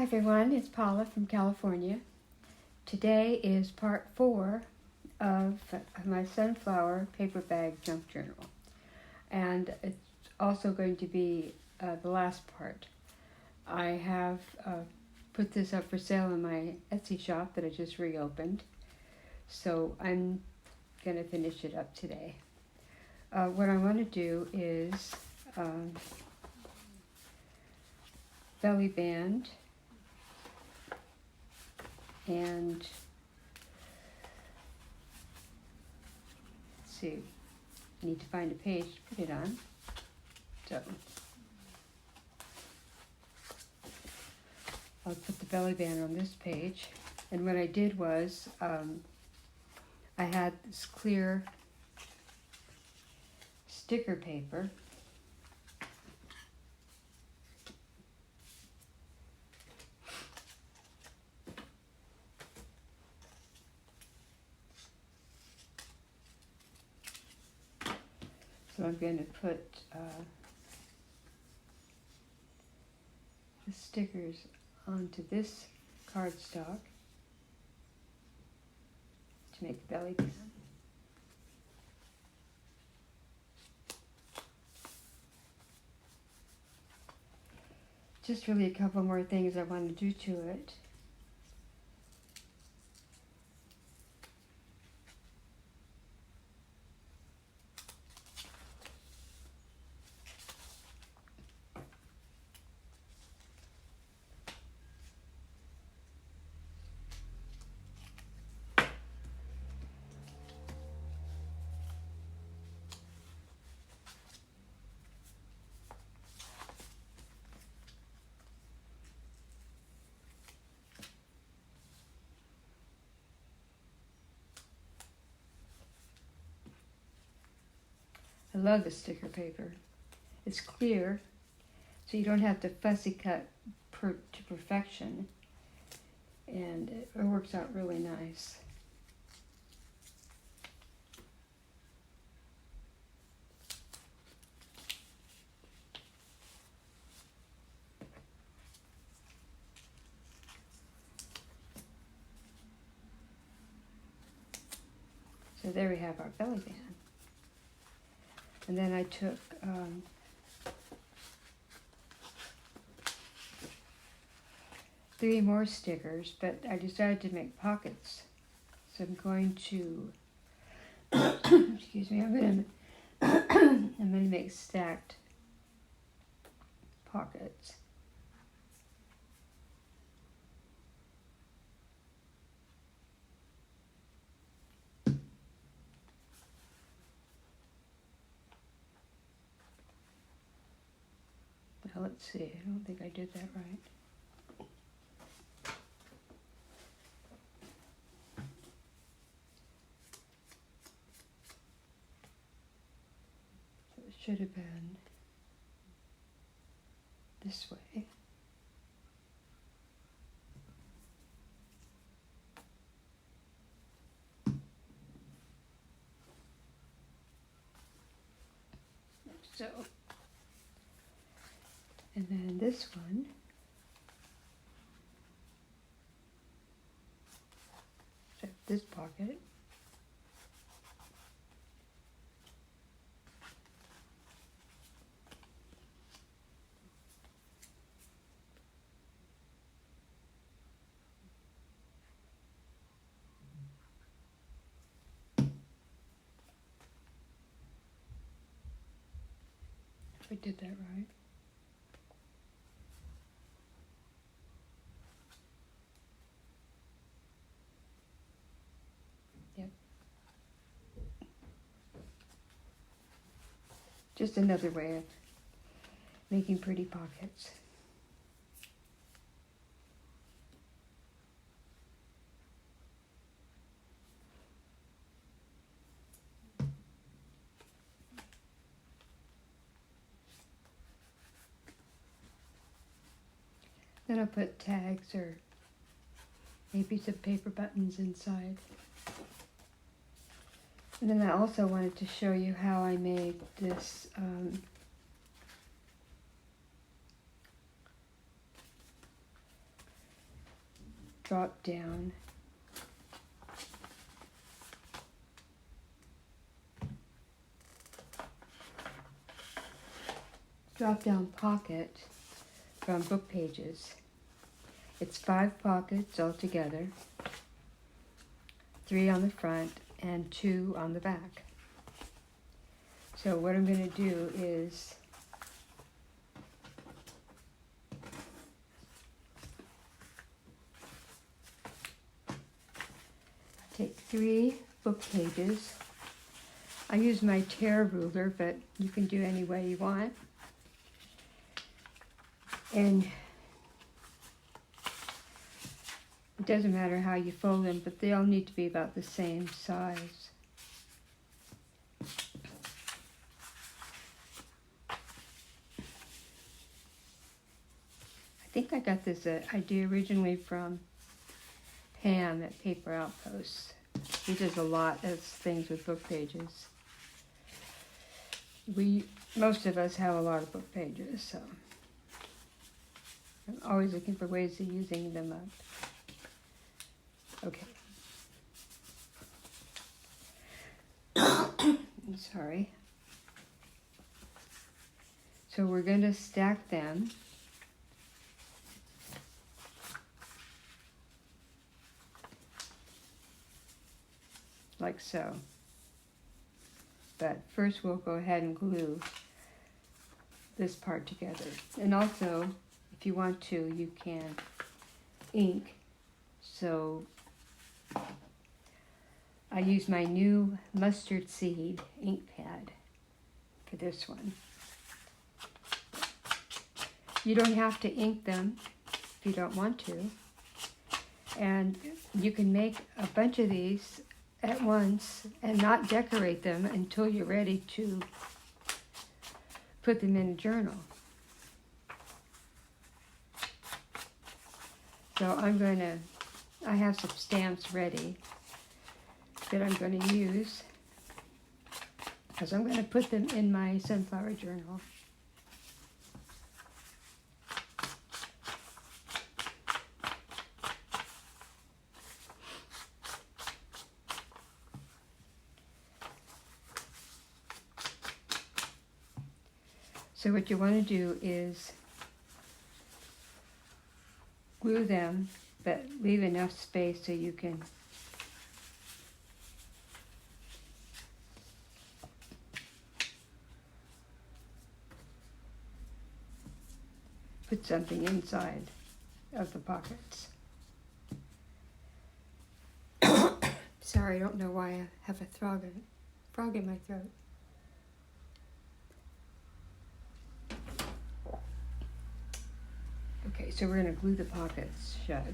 everyone, it's Paula from California. Today is part 4 of my sunflower paper bag junk journal. And it's also going to be the last part. I have put this up for sale in my Etsy shop that I just reopened. So I'm going to finish it up today. What I want to do is belly band and let's see, I need to find a page to put it on. So I'll put the belly band on this page. And what I did was I had this clear sticker paper. So I'm going to put the stickers onto this cardstock to make the belly band. Just really a couple more things I want to do to it. I love the sticker paper. It's clear, so you don't have to fussy cut to perfection, and it works out really nice. So there we have our belly band. And then I took three more stickers, but I decided to make pockets. So I'm going to, excuse me, I'm going to make stacked pockets. Now let's see, I don't think I did that right. So it should have been this way. So, and then this one, so this pocket, if I did that right. Yep. Just another way of making pretty pockets. Then I'll put tags or maybe some paper buttons inside. And then I also wanted to show you how I made this drop down pocket from Book Pages. It's 5 pockets altogether, 3 on the front and 2 on the back. So what I'm going to do is take 3 book pages. I use my tear ruler, but you can do any way you want. And it doesn't matter how you fold them, but they all need to be about the same size. I think I got this idea originally from Pam at Paper Outposts. She does a lot of things with book pages. Most of us have a lot of book pages, so I'm always looking for ways of using them up. Okay. I'm sorry. So we're going to stack them like so. But first we'll go ahead and glue this part together. And also, if you want to, you can ink. So I use my new mustard seed ink pad for this one. You don't have to ink them if you don't want to. And you can make a bunch of these at once and not decorate them until you're ready to put them in a journal. So I have some stamps ready that I'm going to use because I'm going to put them in my sunflower journal. So what you want to do is glue them, but leave enough space so you can put something inside of the pockets. Sorry, I don't know why I have a frog in my throat. Okay, so we're going to glue the pockets shut.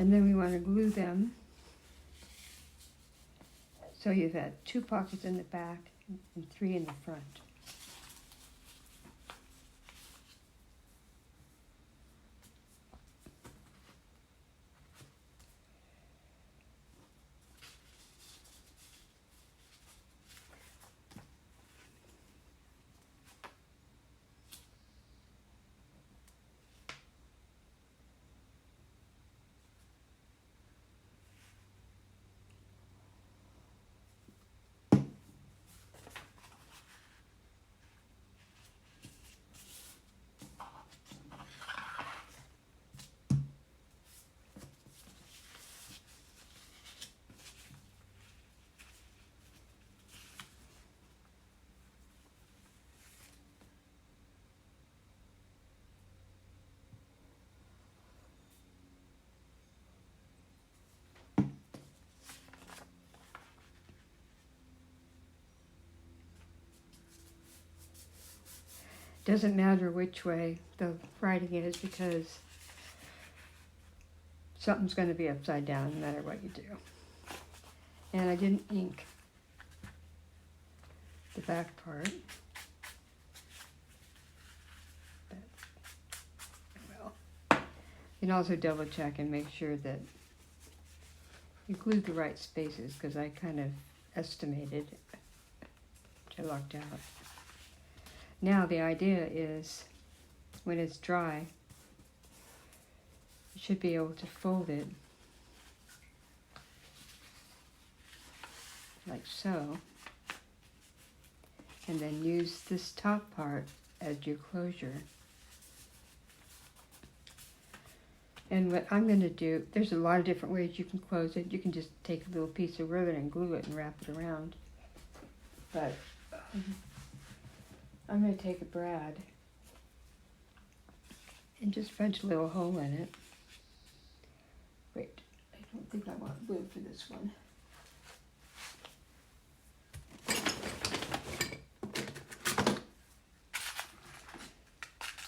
And then we want to glue them so you've had 2 pockets in the back and 3 in the front. doesn't matter which way the writing is because something's going to be upside down no matter what you do. And I didn't ink the back part. But, well, you can also double check and make sure that you glued the right spaces because I kind of estimated, which I lucked out. Now the idea is when it's dry, you should be able to fold it like so, and then use this top part as your closure. And what I'm going to do, there's a lot of different ways you can close it. You can just take a little piece of ribbon and glue it and wrap it around. But I'm going to take a brad and just punch a little hole in it. Wait, I don't think I want glue for this one.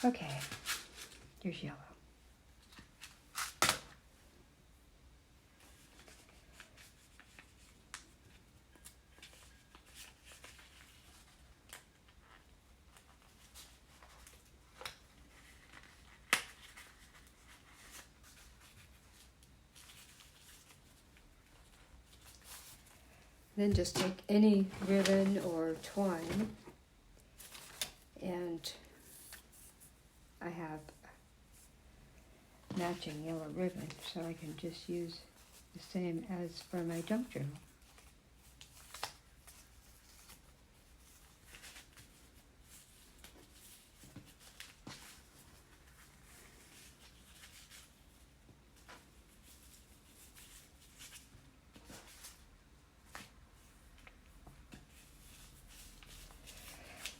Okay, here's yellow. Then just take any ribbon or twine, and I have matching yellow ribbon, so I can just use the same as for my junk journal.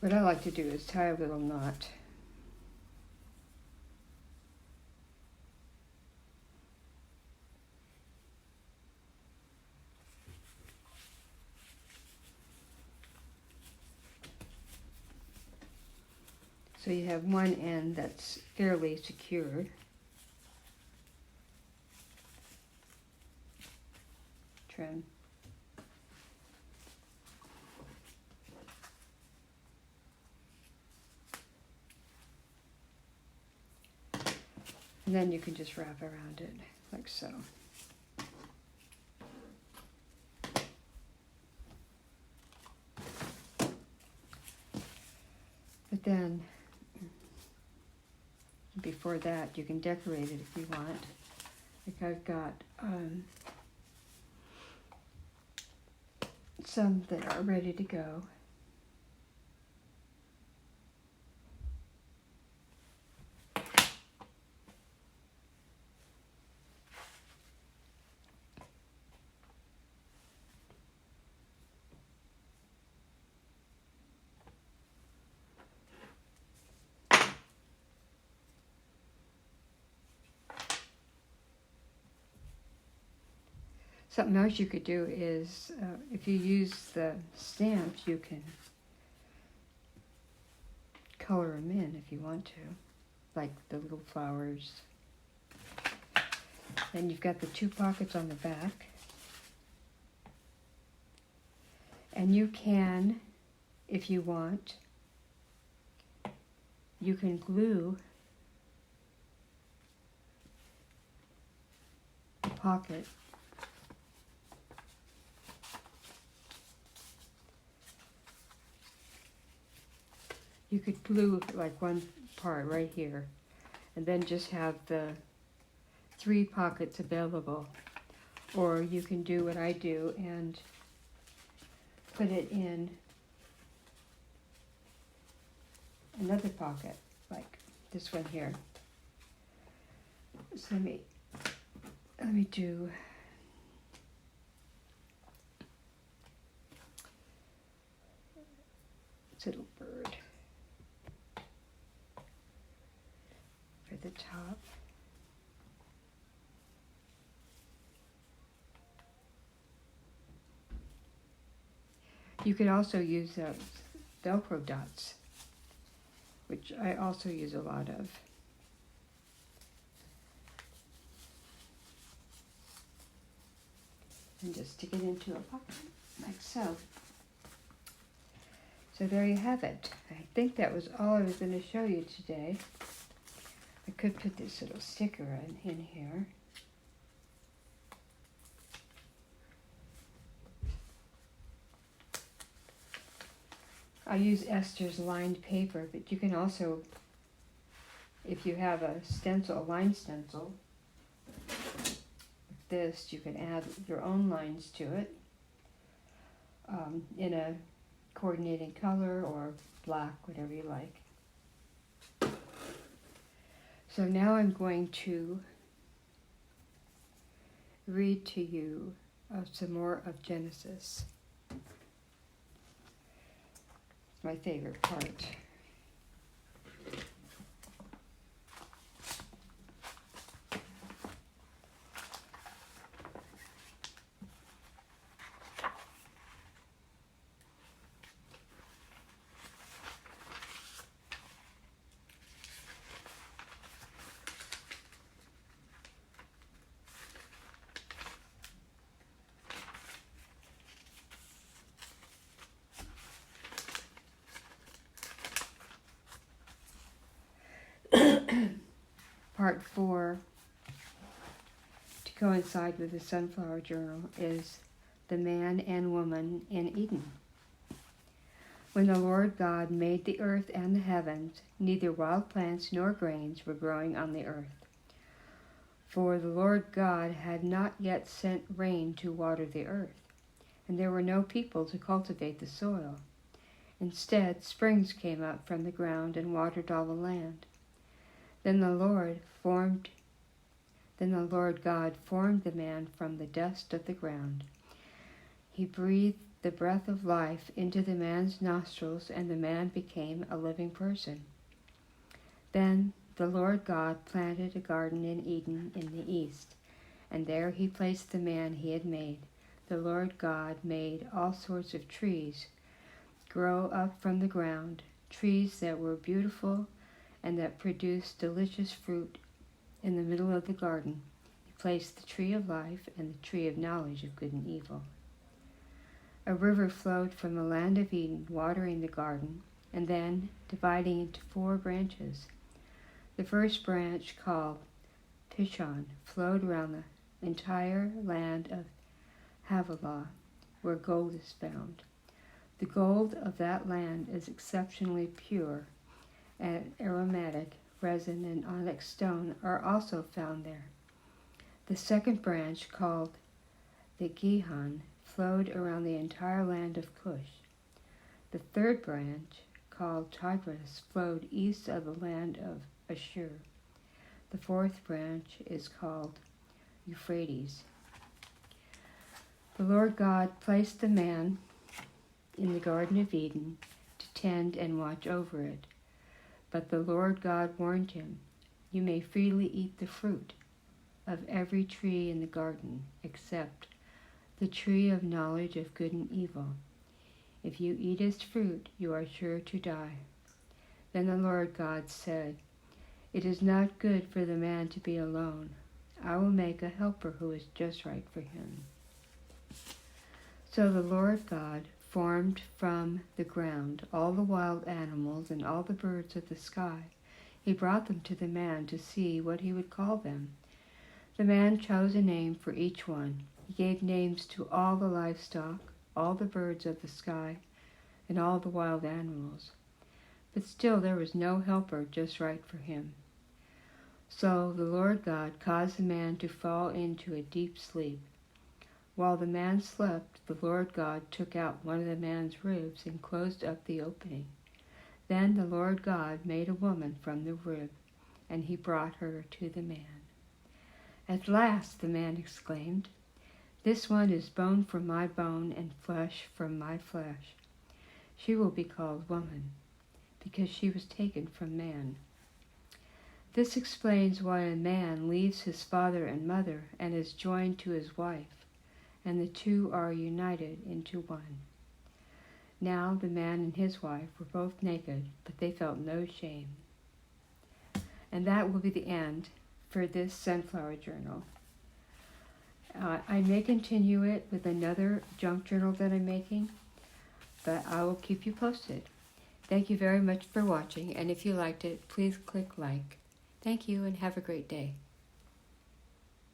What I like to do is tie a little knot. So you have one end that's fairly secured. Trim. And then you can just wrap around it like so. But then, before that, you can decorate it if you want. Like I've got some that are ready to go. Something else you could do is, if you use the stamps, you can color them in if you want to, like the little flowers. Then you've got the two pockets on the back. And you can, if you want, you can glue the pocket you could glue like one part right here and then just have the 3 pockets available. Or you can do what I do and put it in another pocket, like this one here. So let me do this little bird for the top. You could also use Velcro dots which I also use a lot of. And just stick it into a pocket, like so. So there you have it. I think that was all I was going to show you today. I could put this little sticker in here. I use Esther's lined paper, but you can also, if you have a stencil, a line stencil, like this, you can add your own lines to it in a coordinating color or black, whatever you like. So now I'm going to read to you some more of Genesis. It's my favorite part. Part 4, to coincide with the Sunflower Journal, is the man and woman in Eden. When the Lord God made the earth and the heavens, neither wild plants nor grains were growing on the earth. For the Lord God had not yet sent rain to water the earth, and there were no people to cultivate the soil. Instead, springs came up from the ground and watered all the land. Then the Lord God formed the man from the dust of the ground. He breathed the breath of life into the man's nostrils, and the man became a living person. Then the Lord God planted a garden in Eden in the east, and there he placed the man he had made. The Lord God made all sorts of trees grow up from the ground, trees that were beautiful and that produced delicious fruit. In the middle of the garden, he placed the tree of life and the tree of knowledge of good and evil. A river flowed from the land of Eden, watering the garden, and then dividing into 4 branches. The first branch, called Pishon, flowed around the entire land of Havilah, where gold is found. The gold of that land is exceptionally pure, and aromatic resin and onyx stone are also found there. The second branch, called the Gihon, flowed around the entire land of Cush. The third branch, called Tigris, flowed east of the land of Ashur. The fourth branch is called Euphrates. The Lord God placed the man in the Garden of Eden to tend and watch over it. But the Lord God warned him, "You may freely eat the fruit of every tree in the garden, except the tree of knowledge of good and evil. If you eat its fruit, you are sure to die." Then the Lord God said, "It is not good for the man to be alone. I will make a helper who is just right for him." So the Lord God formed from the ground all the wild animals and all the birds of the sky. He brought them to the man to see what he would call them. The man chose a name for each one. He gave names to all the livestock, all the birds of the sky, and all the wild animals. But still there was no helper just right for him. So the Lord God caused the man to fall into a deep sleep. While the man slept, the Lord God took out one of the man's ribs and closed up the opening. Then the Lord God made a woman from the rib, and he brought her to the man. "At last," the man exclaimed, "this one is bone from my bone and flesh from my flesh. She will be called woman, because she was taken from man." This explains why a man leaves his father and mother and is joined to his wife, and the two are united into one. Now the man and his wife were both naked, but they felt no shame. And that will be the end for this Sunflower Journal. I may continue it with another junk journal that I'm making, but I will keep you posted. Thank you very much for watching, and if you liked it, please click like. Thank you, and have a great day.